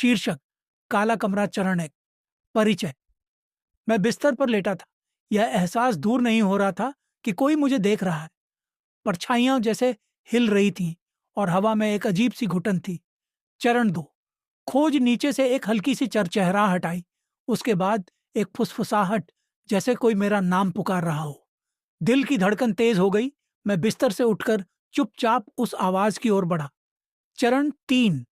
शीर्षक काला कमरा चरण 1। परिचय। मैं बिस्तर पर लेटा था। यह एहसास दूर नहीं हो रहा था कि कोई मुझे देख रहा है। परछाइयां जैसे हिल रही थीं और हवा में एक अजीब सी घुटन थी। चरण 2। खोज नीचे से एक हल्की सी चरचहराहट आई। उसके बाद एक फुसफुसाहट, जैसे कोई मेरा नाम पुकार रहा हो। दिल की धड़कन तेज हो गई। मैं बिस्तर से उठकर चुपचाप उस आवाज की ओर बढ़ा। चरण 3।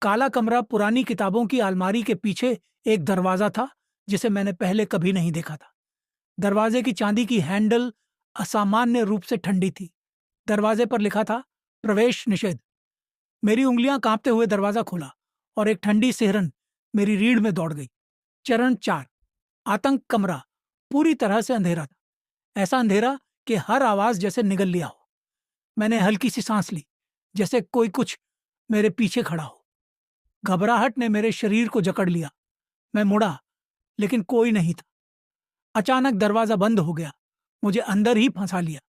काला कमरा पुरानी किताबों की अलमारी के पीछे एक दरवाजा था जिसे मैंने पहले कभी नहीं देखा था। दरवाजे की चांदी की हैंडल असामान्य रूप से ठंडी थी। दरवाजे पर लिखा था, प्रवेश निषेध। मेरी उंगलियां कांपते हुए दरवाजा खोला और एक ठंडी सिहरन मेरी रीढ़ में दौड़ गई। चरण 4। आतंक कमरा पूरी तरह से अंधेरा था। ऐसा अंधेरा कि हर आवाज जैसे निगल लिया हो। मैंने हल्की सी सांस ली, जैसे कोई कुछ मेरे पीछे खड़ा हो। घबराहट ने मेरे शरीर को जकड़ लिया। मैं मुड़ा, लेकिन कोई नहीं था। अचानक दरवाजा बंद हो गया। मुझे अंदर ही फंसा लिया।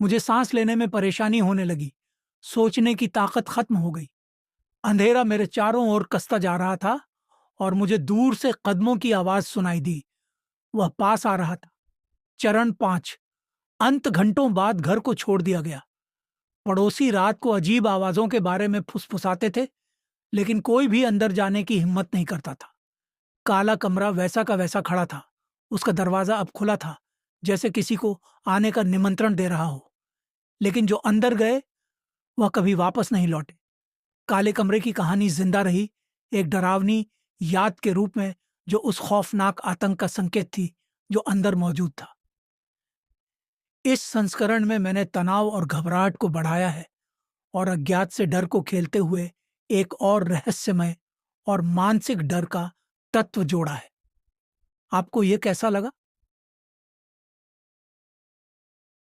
मुझे सांस लेने में परेशानी होने लगी। सोचने की ताकत खत्म हो गई। अंधेरा मेरे चारों ओर कसता जा रहा था और मुझे दूर से कदमों की आवाज सुनाई दी। वह पास आ रहा था। चरण 5। अंत घंटों बाद घर को छोड़ दिया गया। पड़ोसी रात को अजीब आवाजों के बारे में फुसफुसाते थे, लेकिन कोई भी अंदर जाने की हिम्मत नहीं करता था। काला कमरा वैसा का वैसा खड़ा था। उसका दरवाजा अब खुला था, जैसे किसी को आने का निमंत्रण दे रहा हो। लेकिन जो अंदर गए वह कभी वापस नहीं लौटे। काले कमरे की कहानी जिंदा रही, एक डरावनी याद के रूप में, जो उस खौफनाक आतंक का संकेत थी जो अंदर मौजूद था। इस संस्करण में मैंने तनाव और घबराहट को बढ़ाया है और अज्ञात से डर को खेलते हुए एक और रहस्यमय और मानसिक डर का तत्व जोड़ा है। आपको यह कैसा लगा?